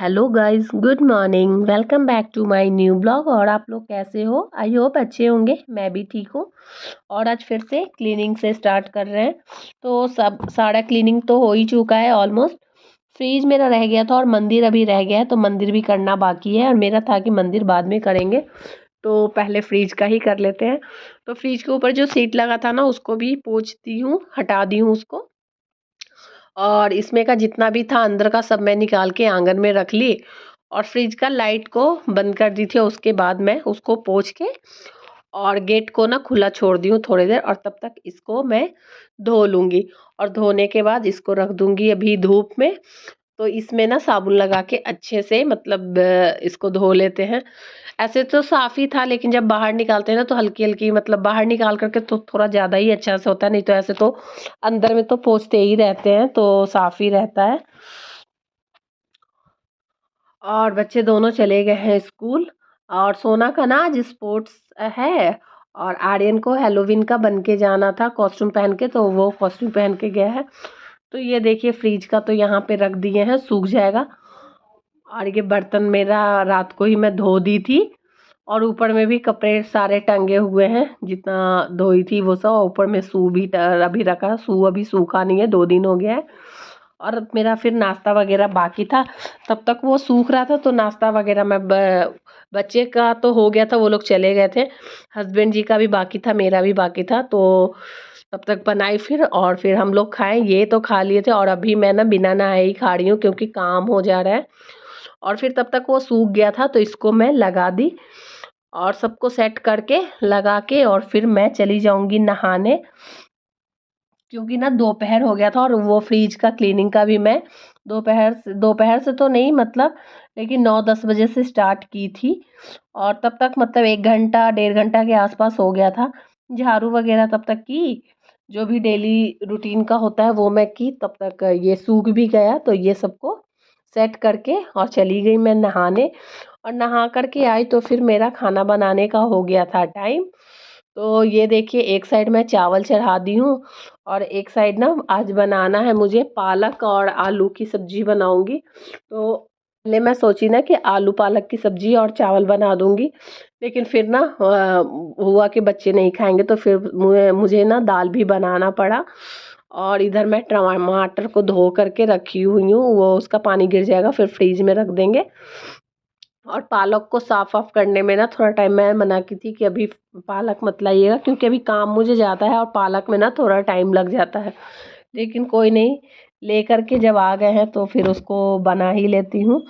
Hello guys, good morning. Welcome back to my new blog. और आप लोग कैसे हो? आई होप अच्छे होंगे। मैं भी ठीक हूँ। और आज फिर से क्लीनिंग से स्टार्ट कर रहे हैं। तो सब सारा क्लीनिंग तो हो ही चुका है ऑलमोस्ट। फ्रीज मेरा रह गया था और मंदिर अभी रह गया है, तो मंदिर भी करना बाकी है। और मेरा था कि मंदिर बाद में करेंगे, तो पहले फ्रीज का ही कर लेते हैं। तो फ्रीज के ऊपर जो सीट लगा था ना, उसको भी पोंछ दी हूँ, हटा दी हूँ उसको। और इसमें का जितना भी था अंदर का सब मैं निकाल के आंगन में रख ली। और फ्रिज का लाइट को बंद कर दी थी। उसके बाद मैं उसको पोंछ के और गेट को ना खुला छोड़ दी हूँ थोड़ी देर। और तब तक इसको मैं धो लूँगी। और धोने के बाद इसको रख दूँगी अभी धूप में। तो इसमें ना साबुन लगा के अच्छे से मतलब इसको धो लेते हैं। ऐसे तो साफ ही था, लेकिन जब बाहर निकालते हैं ना तो हल्की हल्की मतलब बाहर निकाल करके तो थोड़ा ज़्यादा ही अच्छा से होता है। नहीं तो ऐसे तो अंदर में तो पोंछते ही रहते हैं, तो साफ ही रहता है। और बच्चे दोनों चले गए हैं स्कूल। और सोना का ना आज स्पोर्ट्स है। और आर्यन को हेलोवीन का बन के जाना था कॉस्ट्यूम पहन के, तो वो कॉस्ट्यूम पहन के गया है। तो ये देखिए फ्रिज का तो यहाँ पे रख दिए हैं, सूख जाएगा। और ये बर्तन मेरा रात को ही मैं धो दी थी। और ऊपर में भी कपड़े सारे टंगे हुए हैं, जितना धोई थी वो सब। ऊपर में सू भी अभी रखा, सू अभी सूखा नहीं है, 2 दिन हो गया है। और मेरा फिर नाश्ता वगैरह बाकी था, तब तक वो सूख रहा था। तो नाश्ता वगैरह मैं बच्चे का तो हो गया था, वो लोग चले गए थे। हस्बैंड जी का भी बाकी था, मेरा भी बाकी था। तो तब तक बनाई फिर, और फिर हम लोग खाएं। ये तो खा लिए थे और अभी मैं ना बिना नहाए ही खा रही हूँ, क्योंकि काम हो जा रहा है। और फिर तब तक वो सूख गया था, तो इसको मैं लगा दी। और सबको सेट करके लगा के और फिर मैं चली जाऊंगी नहाने, क्योंकि ना दोपहर हो गया था। और वो फ्रिज का क्लीनिंग का भी मैं दोपहर से तो नहीं मतलब, लेकिन 9-10 बजे से स्टार्ट की थी। और तब तक मतलब 1 घंटा 1.5 घंटा के आसपास हो गया था। झाड़ू वगैरह तब तक की, जो भी डेली रूटीन का होता है वो मैं की। तब तक ये सूख भी गया, तो ये सबको सेट करके और चली गई मैं नहाने। और नहा करके आई तो फिर मेरा खाना बनाने का हो गया था टाइम। तो ये देखिए एक साइड मैं चावल चढ़ा दी हूँ। और एक साइड ना आज बनाना है मुझे पालक और आलू की सब्जी बनाऊंगी। तो पहले मैं सोची ना कि आलू पालक की सब्जी और चावल बना दूंगी, लेकिन फिर ना हुआ कि बच्चे नहीं खाएंगे, तो फिर मुझे ना दाल भी बनाना पड़ा। और इधर मैं टमाटर को धो करके रखी हुई हूँ, वो उसका पानी गिर जाएगा फिर फ्रीज में रख देंगे। और पालक को साफ ऑफ करने में ना थोड़ा टाइम, मैं मना की थी कि अभी पालक मत लाइएगा, क्योंकि अभी काम मुझे ज़्यादा है और पालक में ना थोड़ा टाइम लग जाता है। लेकिन कोई नहीं, लेकर के जब आ गए हैं तो फिर उसको बना ही लेती हूँ।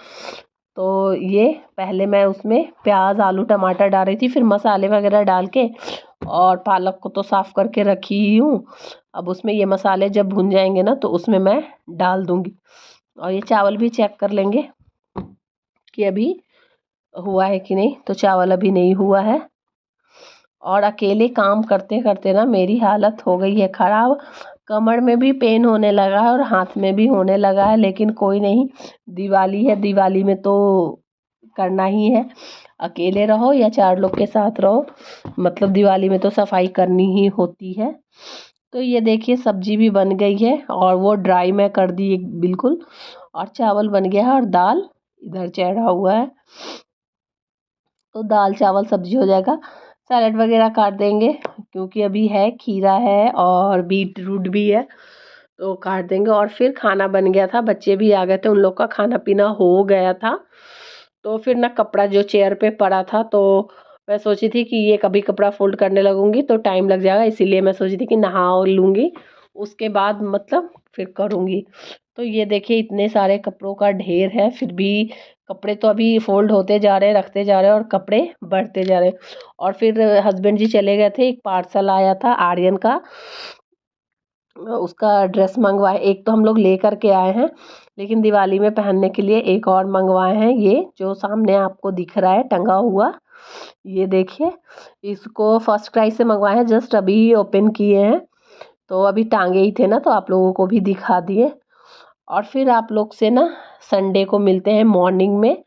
तो ये पहले मैं उसमें प्याज आलू टमाटर डाल रही थी, फिर मसाले वगैरह डाल के। और पालक को तो साफ करके रखी ही हूँ। अब उसमें ये मसाले जब भुन जाएंगे ना, तो उसमें मैं डाल दूँगी। और ये चावल भी चेक कर लेंगे कि अभी हुआ है कि नहीं। तो चावल अभी नहीं हुआ है। और अकेले काम करते करते ना मेरी हालत हो गई है ख़राब। कमर में भी पेन होने लगा है और हाथ में भी होने लगा है, लेकिन कोई नहीं, दिवाली है, दिवाली में तो करना ही है। अकेले रहो या 4 लोग के साथ रहो, मतलब दिवाली में तो सफाई करनी ही होती है। तो ये देखिए सब्जी भी बन गई है, और वो ड्राई मैं कर दी बिल्कुल। और चावल बन गया है और दाल इधर चढ़ा हुआ है। तो दाल चावल सब्जी हो जाएगा। सैलड वगैरह काट देंगे, क्योंकि अभी है खीरा है और बीट रूट भी है, तो काट देंगे। और फिर खाना बन गया था, बच्चे भी आ गए थे, उन लोग का खाना पीना हो गया था। तो फिर ना कपड़ा जो चेयर पे पड़ा था, तो मैं सोची थी कि ये कभी कपड़ा फोल्ड करने लगूंगी तो टाइम लग जाएगा, इसीलिए मैं सोची थी कि नहा लूँगी, उसके बाद मतलब फिर करूँगी। तो ये देखिए इतने सारे कपड़ों का ढेर है, फिर भी कपड़े तो अभी फोल्ड होते जा रहे हैं, रखते जा रहे हैं, और कपड़े बढ़ते जा रहे हैं। और फिर हस्बैंड जी चले गए थे, एक पार्सल आया था आर्यन का, उसका ड्रेस मंगवाए। एक तो हम लोग ले करके आए हैं, लेकिन दिवाली में पहनने के लिए एक और मंगवाए हैं। ये जो सामने आपको दिख रहा है टंगा हुआ, ये देखिए, इसको फर्स्ट क्राई से मंगवाए हैं, जस्ट अभी ही ओपन किए हैं। तो अभी टांगे ही थे ना, तो आप लोगों को भी दिखा दिए। और फिर आप लोग से ना संडे को मिलते हैं मॉर्निंग में।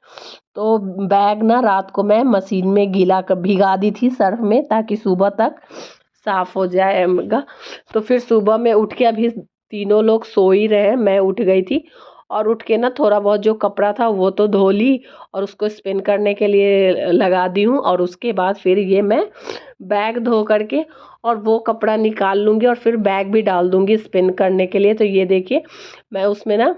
तो बैग ना रात को मैं मशीन में गीला कर भिगा दी थी सर्फ में, ताकि सुबह तक साफ हो जाएगा। तो फिर सुबह में उठ के, अभी तीनों लोग सो ही रहे हैं, मैं उठ गई थी। और उठ के ना थोड़ा बहुत जो कपड़ा था वो तो धो ली और उसको स्पिन करने के लिए लगा दी हूँ। और उसके बाद फिर ये मैं बैग धो करके और वो कपड़ा निकाल लूँगी और फिर बैग भी डाल दूँगी स्पिन करने के लिए। तो ये देखिए मैं उसमें ना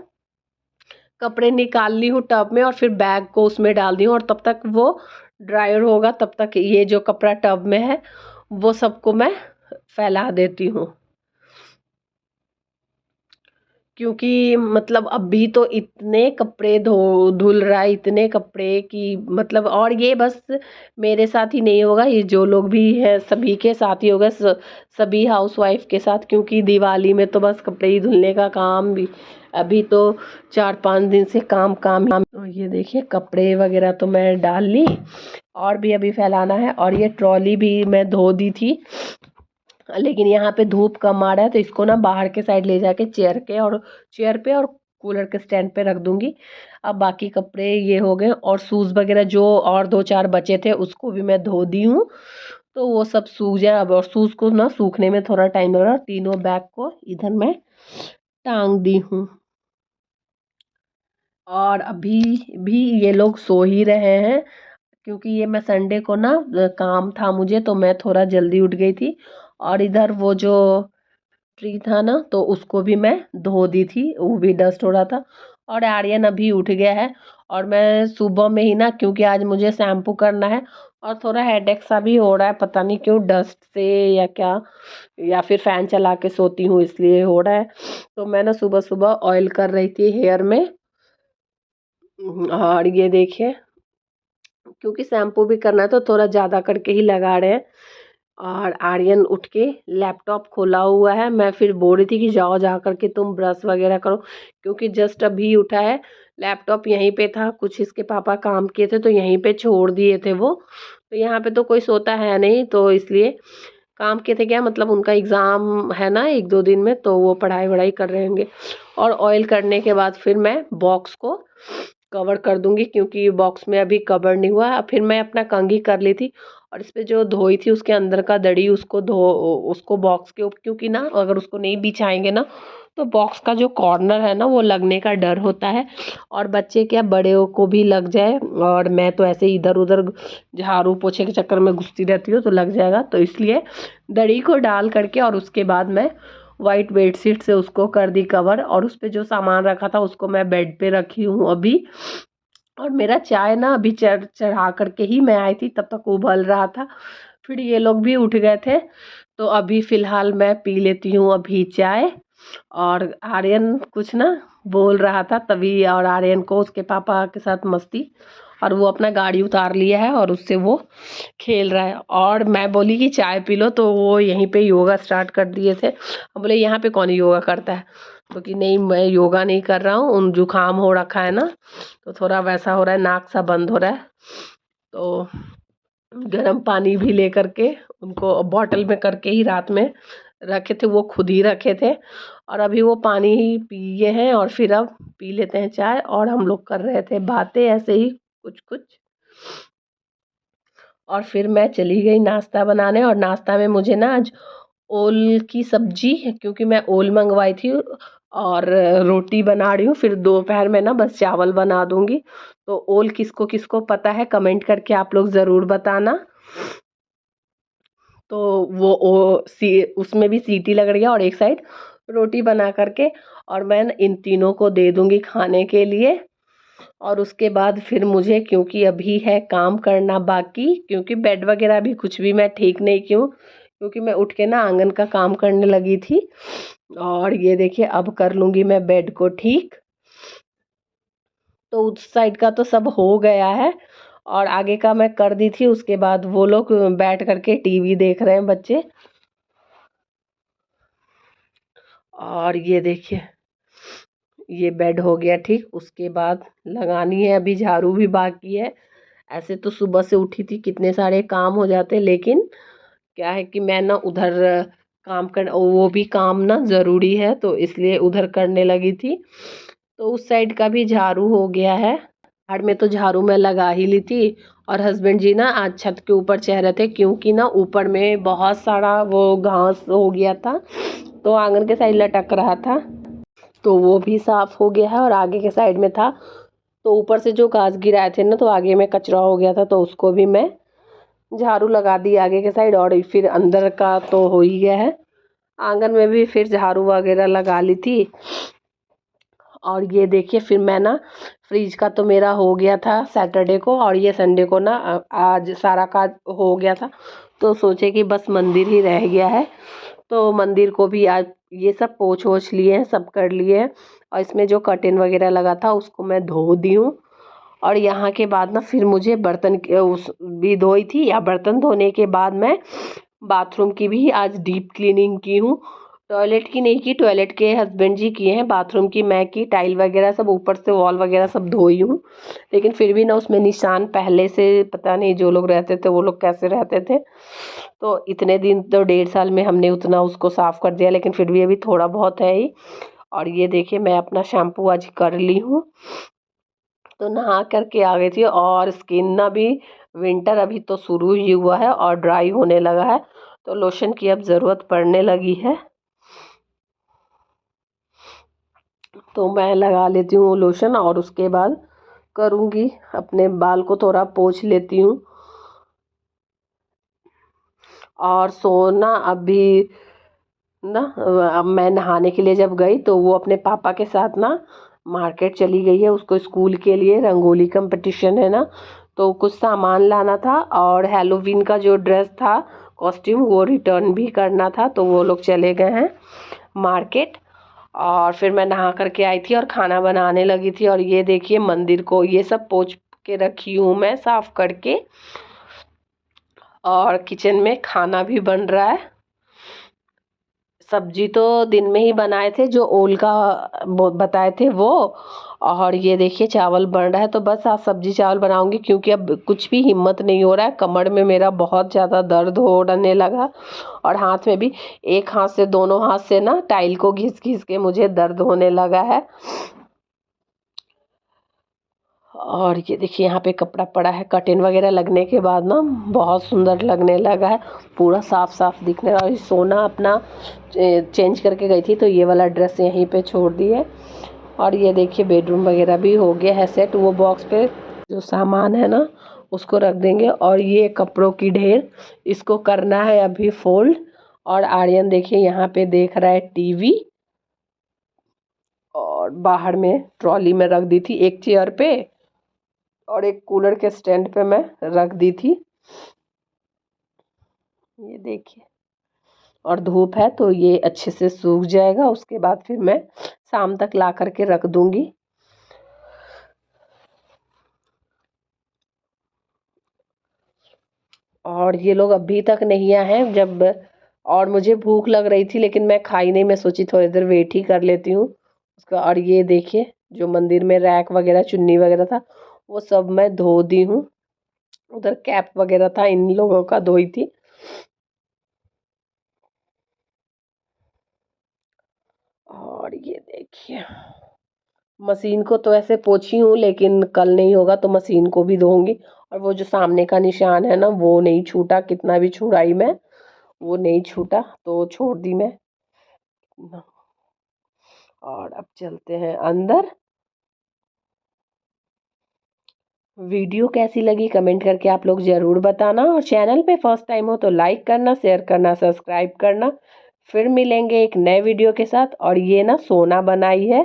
कपड़े निकाल ली हूँ टब में और फिर बैग को उसमें डाल दी हूँ। और तब तक वो ड्रायर होगा, तब तक ये जो कपड़ा टब में है वो सबको मैं फैला देती हूँ। क्योंकि मतलब अभी तो इतने कपड़े धुल रहा है, इतने कपड़े कि मतलब, और ये बस मेरे साथ ही नहीं होगा, ये जो लोग भी है सभी के साथ ही होगा, सभी हाउसवाइफ के साथ। क्योंकि दिवाली में तो बस कपड़े ही धुलने का काम भी, अभी तो 4-5 दिन से काम काम ही। तो ये देखिए कपड़े वगैरह तो मैं डाल ली और भी अभी फैलाना है। और ये ट्रॉली भी मैं धो दी थी, लेकिन यहाँ पे धूप कम आ रहा है तो इसको ना बाहर के साइड ले जाके चेयर पे और कूलर के स्टैंड पे रख दूंगी। अब बाकी कपड़े ये हो गए और शूज़ वगैरह जो और 2-4 बचे थे उसको भी मैं धो दी हूँ। तो वो सब सूख जाए अब, और शूज़ को ना सूखने में थोड़ा टाइम लग रहा है। तीनों बैग को इधर मैं टांग दी हूँ। और अभी भी ये लोग सो ही रहे हैं, क्योंकि ये मैं संडे को ना काम था मुझे तो मैं थोड़ा जल्दी उठ गई थी। और इधर वो जो ट्री था ना तो उसको भी मैं धो दी थी, वो भी डस्ट हो रहा था। और आर्यन अभी उठ गया है और मैं सुबह में ही ना, क्योंकि आज मुझे शैम्पू करना है और थोड़ा हेडेक सा भी हो रहा है, पता नहीं क्यों, डस्ट से या क्या, या फिर फ़ैन चला के सोती हूँ इसलिए हो रहा है। तो मैं ना सुबह सुबह ऑयल कर रही थी हेयर में। और ये देखिए क्योंकि शैम्पू भी करना है तो थोड़ा ज़्यादा करके ही लगा रहे हैं। और आर्यन उठ के लैपटॉप खोला हुआ है, मैं फिर बोल रही थी कि जाओ जा कर के तुम ब्रश वगैरह करो, क्योंकि जस्ट अभी उठा है। लैपटॉप यहीं पे था, कुछ इसके पापा काम किए थे तो यहीं पे छोड़ दिए थे वो। तो यहाँ पे तो कोई सोता है नहीं, तो इसलिए काम किए थे। क्या मतलब उनका एग्ज़ाम है ना 1-2 दिन में, तो वो पढ़ाई वढ़ाई कर रहे होंगे। और ऑयल करने के बाद फिर मैं बॉक्स को कवर कर दूंगी, क्योंकि बॉक्स में अभी कवर नहीं हुआ। फिर मैं अपना कंघी कर ली थी और इस पे जो धोई थी उसके अंदर का दड़ी उसको बॉक्स के ऊपर, क्योंकि ना अगर उसको नहीं बिछाएंगे ना तो बॉक्स का जो कॉर्नर है ना वो लगने का डर होता है। और बच्चे क्या बड़े को भी लग जाए, और मैं तो ऐसे इधर उधर झाड़ू पोछे के चक्कर में घुसती रहती हूँ तो लग जाएगा। तो इसलिए दड़ी को डाल करके और उसके बाद मैं वाइट बेडशीट से उसको कर दी कवर। और उस पे जो सामान रखा था उसको मैं बेड पे रखी हूँ अभी। और मेरा चाय ना अभी चढ़ा करके ही मैं आई थी, तब तक उबल रहा था। फिर ये लोग भी उठ गए थे तो अभी फ़िलहाल मैं पी लेती हूँ अभी चाय। और आर्यन कुछ ना बोल रहा था तभी, और आर्यन को उसके पापा के साथ मस्ती, और वो अपना गाड़ी उतार लिया है और उससे वो खेल रहा है। और मैं बोली कि चाय पी लो तो वो यहीं पे योगा स्टार्ट कर दिए थे। हम बोले यहाँ पे कौन योगा करता है, तो कि नहीं मैं योगा नहीं कर रहा हूँ, उन जुकाम हो रखा है ना तो थोड़ा वैसा हो रहा है, नाक सा बंद हो रहा है। तो गर्म पानी भी ले करके उनको बॉटल में करके ही रात में रखे थे, वो खुद ही रखे थे। और अभी वो पानी ही पिए हैं और फिर अब पी लेते हैं चाय। और हम लोग कर रहे थे बातें ऐसे ही कुछ कुछ। और फिर मैं चली गई नाश्ता बनाने, और नाश्ता में मुझे ना आज ओल की सब्जी, क्योंकि मैं ओल मंगवाई थी, और रोटी बना रही हूँ। फिर दोपहर में ना बस चावल बना दूंगी। तो ओल किसको किसको पता है कमेंट करके आप लोग ज़रूर बताना। तो वो उसमें भी सीटी लग रही है और एक साइड रोटी बना करके, और मैं इन तीनों को दे दूंगी खाने के लिए। और उसके बाद फिर मुझे, क्योंकि अभी है काम करना बाकी, क्योंकि बेड वगैरह भी कुछ भी मैं ठीक नहीं क्यों, क्योंकि मैं उठ के ना आंगन का काम करने लगी थी। और ये देखिए अब कर लूँगी मैं बेड को ठीक। तो उस साइड का तो सब हो गया है और आगे का मैं कर दी थी। उसके बाद वो लोग बैठ करके टीवी देख रहे हैं बच्चे। और ये देखिए ये बेड हो गया ठीक। उसके बाद लगानी है अभी झाड़ू भी बाकी है। ऐसे तो सुबह से उठी थी कितने सारे काम हो जाते, लेकिन क्या है कि मैं ना उधर काम कर, वो भी काम ना ज़रूरी है तो इसलिए उधर करने लगी थी। तो उस साइड का भी झाड़ू हो गया है। बाहर में तो झाड़ू मैं लगा ही ली थी। और हस्बैंड जी ना आज छत के ऊपर चढ़ रहे थे, क्योंकि ना ऊपर में बहुत सारा वो घास हो गया था तो आंगन के साइड लटक रहा था। तो वो भी साफ़ हो गया है। और आगे के साइड में था तो ऊपर से जो घास गिराए थे ना, तो आगे में कचरा हो गया था, तो उसको भी मैं झाड़ू लगा दी आगे के साइड। और फिर अंदर का तो हो ही गया है, आंगन में भी फिर झाड़ू वगैरह लगा ली थी। और ये देखिए फिर मैं ना फ्रिज का तो मेरा हो गया था सैटरडे को, और ये संडे को ना आज सारा काज हो गया था, तो सोचे कि बस मंदिर ही रह गया है। तो मंदिर को भी आज ये सब पोंछ वोछ लिए हैं, सब कर लिए हैं। और इसमें जो कर्टेन वगैरह लगा था उसको मैं धो दी हूँ। और यहाँ के बाद ना फिर मुझे बर्तन उस भी धोई थी, या बर्तन धोने के बाद मैं बाथरूम की भी आज डीप क्लीनिंग की हूँ। टॉयलेट की नहीं की, टॉयलेट के हस्बैंड जी किए हैं, बाथरूम की मैं की। टाइल वगैरह सब ऊपर से वॉल वगैरह सब धोई हूँ, लेकिन फिर भी ना उसमें निशान पहले से पता नहीं जो लोग रहते थे वो लोग कैसे रहते थे। तो इतने दिन तो 1.5 साल में हमने उतना उसको साफ़ कर दिया, लेकिन फिर भी अभी थोड़ा बहुत है ही। और ये देखिए मैं अपना शैम्पू आज कर ली हूँ, तो नहा करके आ गई थी। और स्किन ना भी विंटर अभी तो शुरू ही हुआ है और ड्राई होने लगा है, तो लोशन की अब ज़रूरत पड़ने लगी है। तो मैं लगा लेती हूँ लोशन, और उसके बाद करूँगी अपने बाल को थोड़ा पोंछ लेती हूँ। और सोना अभी ना अब मैं नहाने के लिए जब गई तो वो अपने पापा के साथ ना मार्केट चली गई है, उसको स्कूल के लिए रंगोली कंपटीशन है ना, तो कुछ सामान लाना था। और हैलोवीन का जो ड्रेस था, कॉस्ट्यूम, वो रिटर्न भी करना था, तो वो लोग चले गए हैं मार्केट। और फिर मैं नहा करके आई थी और खाना बनाने लगी थी। और ये देखिए मंदिर को ये सब पोंछ के रखी हूँ मैं साफ़ करके, और किचन में खाना भी बन रहा है। सब्जी तो दिन में ही बनाए थे, जो ओल का बताए थे वो। और ये देखिए चावल बन रहा है, तो बस आज सब्जी चावल बनाऊंगी, क्योंकि अब कुछ भी हिम्मत नहीं हो रहा है। कमर में मेरा बहुत ज़्यादा दर्द होने लगा, और हाथ में भी, एक हाथ से, दोनों हाथ से ना टाइल को घिस घिस के मुझे दर्द होने लगा है। और ये देखिए यहाँ पे कपड़ा पड़ा है, कर्टेन वगैरह लगने के बाद ना बहुत सुंदर लगने लगा है, पूरा साफ साफ दिखने लगा। और सोना अपना चेंज करके गई थी, तो ये वाला ड्रेस यहीं पे छोड़ दी है। और ये देखिए बेडरूम वगैरह भी हो गया है सेट। वो बॉक्स पे जो सामान है ना उसको रख देंगे। और ये कपड़ों की ढेर, इसको करना है अभी फोल्ड। और आर्यन देखिए यहाँ पे देख रहा है टीवी, और बाहर में ट्रॉली में रख दी थी एक चेयर पे, और एक कूलर के स्टैंड पे मैं रख दी थी। ये देखिए, और धूप है तो ये अच्छे से सूख जाएगा, उसके बाद फिर मैं शाम तक ला करके रख दूंगी। और ये लोग अभी तक नहीं आए हैं। जब, और मुझे भूख लग रही थी लेकिन मैं खाई नहीं, मैं सोची थोड़ी देर वेट ही कर लेती हूँ उसका। और ये देखिए जो मंदिर में रैक वगैरह, चुन्नी वगैरह था, वो सब मैं धो दी हूँ। उधर कैप वगैरह था, इन लोगों का धोई थी। और ये देखिए मशीन को तो ऐसे पोंछी हूँ, लेकिन कल नहीं होगा तो मशीन को भी धोऊंगी। और वो जो सामने का निशान है ना, वो नहीं छूटा, कितना भी छुड़ाई मैं, वो नहीं छूटा, तो छोड़ दी मैं। और अब चलते हैं अंदर। वीडियो कैसी लगी कमेंट करके आप लोग ज़रूर बताना, और चैनल पे फर्स्ट टाइम हो तो लाइक करना, शेयर करना, सब्सक्राइब करना। फिर मिलेंगे एक नए वीडियो के साथ। और ये ना सोना बनाई है।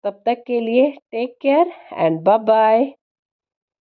तब तक के लिए take care and bye bye.